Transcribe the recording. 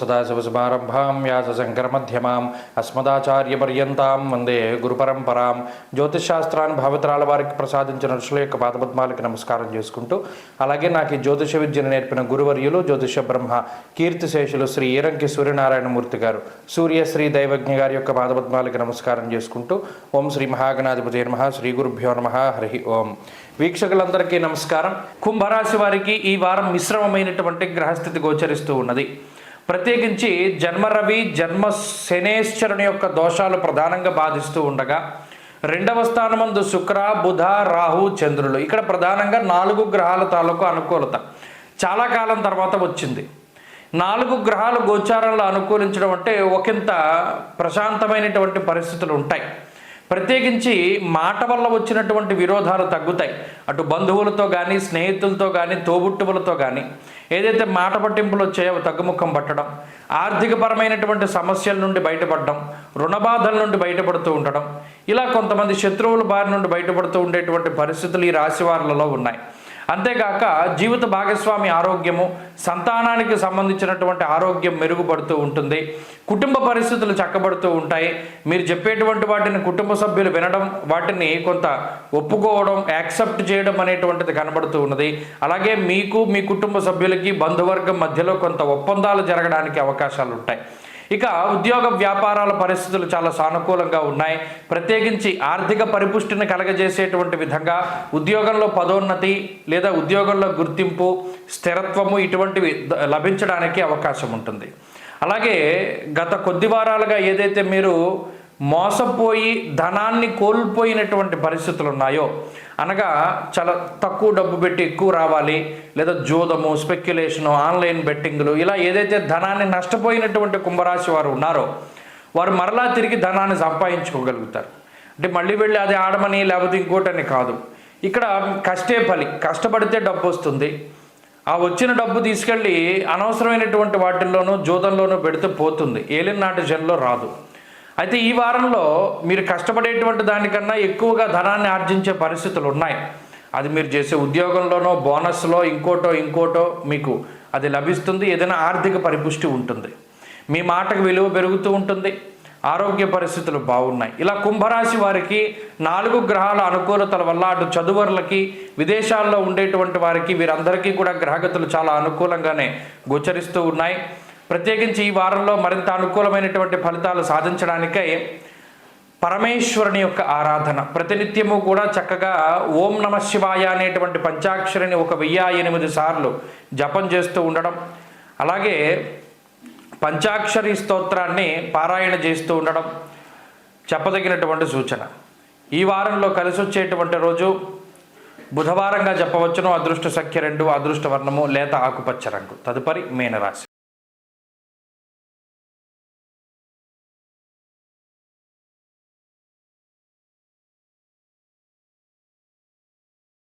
సదాశివసమారంభాం వ్యాసశంకరమధ్యమాం అస్మదాచార్యపర్యంతాం వందే గురుపరంపరాం. జ్యోతిషశాస్త్రాన్ని భావితరాల వారికి ప్రసాదించిన ఋషుల యొక్క పాదపద్మాలకి నమస్కారం చేసుకుంటూ, అలాగే నాకు ఈ జ్యోతిష విద్యను నేర్పిన గురువర్యులు జ్యోతిష బ్రహ్మ కీర్తిశేషులు శ్రీ ఈరంకి సూర్యనారాయణమూర్తి గారు, సూర్యశ్రీ దైవజ్ఞ గారి యొక్క పాదపద్మాలకి నమస్కారం చేసుకుంటూ, ఓం శ్రీ మహాగణాధిపతి నమః, శ్రీ గురుభ్యో నమః, హరి ఓం. వీక్షకులందరికీ నమస్కారం. కుంభరాశి వారికి ఈ వారం మిశ్రమమైనటువంటి గ్రహస్థితి గోచరిస్తూ ఉన్నది. ప్రత్యేకించి జన్మ రవి, జన్మ శనేశ్వరుని యొక్క దోషాలు ప్రధానంగా బాధిస్తూ ఉండగా, రెండవ స్థానమందు శుక్ర, బుధ, రాహు, చంద్రులు. ఇక్కడ ప్రధానంగా 4 గ్రహాల తాలూకు అనుకూలత చాలా కాలం తర్వాత వచ్చింది. 4 గ్రహాలు గోచారంలో అనుకూలించడం అంటే ఒకంత ప్రశాంతమైనటువంటి పరిస్థితులు ఉంటాయి. ప్రత్యేకించి మాట వల్ల వచ్చినటువంటి విరోధాలు తగ్గుతాయి. అటు బంధువులతో కానీ, స్నేహితులతో కానీ, తోబుట్టువులతో కానీ ఏదైతే మాట పట్టింపులు వచ్చాయో తగ్గుముఖం పట్టడం, ఆర్థికపరమైనటువంటి సమస్యల నుండి బయటపడడం, రుణబాధల నుండి బయటపడుతూ ఉండడం, ఇలా కొంతమంది శత్రువుల బారి నుండి బయటపడుతూ ఉండేటువంటి పరిస్థితులు ఈ రాశి వారులలో ఉన్నాయి. అంతేగాక జీవిత భాగస్వామి ఆరోగ్యము, సంతానానికి సంబంధించినటువంటి ఆరోగ్యం మెరుగుపడుతూ ఉంటుంది. కుటుంబ పరిస్థితులు చక్కబడుతూ ఉంటాయి. మీరు చెప్పేటువంటి వాటిని కుటుంబ సభ్యులు వినడం, వాటిని కొంత ఒప్పుకోవడం, యాక్సెప్ట్ చేయడం అనేటువంటిది కనబడుతూ ఉన్నది. అలాగే మీకు, మీ కుటుంబ సభ్యులకి, బంధువర్గం మధ్యలో కొంత ఒప్పందాలు జరగడానికి అవకాశాలు ఉంటాయి. ఇక ఉద్యోగ వ్యాపారాల పరిస్థితులు చాలా సానుకూలంగా ఉన్నాయి. ప్రత్యేకించి ఆర్థిక పరిపుష్టిని కలగజేసేటువంటి విధంగా ఉద్యోగంలో పదోన్నతి లేదా ఉద్యోగంలో గుర్తింపు, స్థిరత్వము ఇటువంటివి లభించడానికి అవకాశం ఉంటుంది. అలాగే గత కొద్ది వారాలుగా ఏదైతే మీరు మోసపోయి ధనాన్ని కోల్పోయినటువంటి పరిస్థితులు ఉన్నాయో, అనగా చాలా తక్కువ డబ్బు పెట్టి ఎక్కువ రావాలి, లేదా జోదము, స్పెక్యులేషను, ఆన్లైన్ బెట్టింగ్లు, ఇలా ఏదైతే ధనాన్ని నష్టపోయినటువంటి కుంభరాశి వారు ఉన్నారో వారు మరలా తిరిగి ధనాన్ని సంపాదించుకోగలుగుతారు. అంటే మళ్ళీ వెళ్ళి అది ఆడమని లేకపోతే ఇంకోటని కాదు. ఇక్కడ కష్టే ఫలి, కష్టపడితే డబ్బు వస్తుంది. ఆ వచ్చిన డబ్బు తీసుకెళ్ళి అనవసరమైనటువంటి వాటిల్లోనూ జోదంలోనూ పెడితే పోతుంది, ఏలినాటి జన్లో రాదు. అయితే ఈ వారంలో మీరు కష్టపడేటువంటి దానికన్నా ఎక్కువగా ధనాన్ని ఆర్జించే పరిస్థితులు ఉన్నాయి. అది మీరు చేసే ఉద్యోగంలోనో, బోనస్లో, ఇంకోటో మీకు అది లభిస్తుంది. ఏదైనా ఆర్థిక పరిపుష్టి ఉంటుంది, మీ మాటకు విలువ పెరుగుతూ ఉంటుంది, ఆరోగ్య పరిస్థితులు బాగున్నాయి. ఇలా కుంభరాశి వారికి 4 గ్రహాల అనుకూలతల వల్ల అటు చదువర్లకి, విదేశాల్లో ఉండేటువంటి వారికి, వీరందరికీ కూడా గ్రహగతులు చాలా అనుకూలంగానే గోచరిస్తూ ఉన్నాయి. ప్రత్యేకించి ఈ వారంలో మరింత అనుకూలమైనటువంటి ఫలితాలు సాధించడానికై పరమేశ్వరుని యొక్క ఆరాధన ప్రతినిత్యము కూడా చక్కగా ఓం నమ శివాయ అనేటువంటి పంచాక్షరిని 1008 సార్లు జపం చేస్తూ ఉండడం, అలాగే పంచాక్షరి స్తోత్రాన్ని పారాయణ చేస్తూ ఉండడం చెప్పదగినటువంటి సూచన. ఈ వారంలో కలిసి వచ్చేటువంటి రోజు బుధవారంగా చెప్పవచ్చును. అదృష్ట సంఖ్య 2, అదృష్ట వర్ణము లేత ఆకుపచ్చ రంగు. తదుపరి మీనరాశి.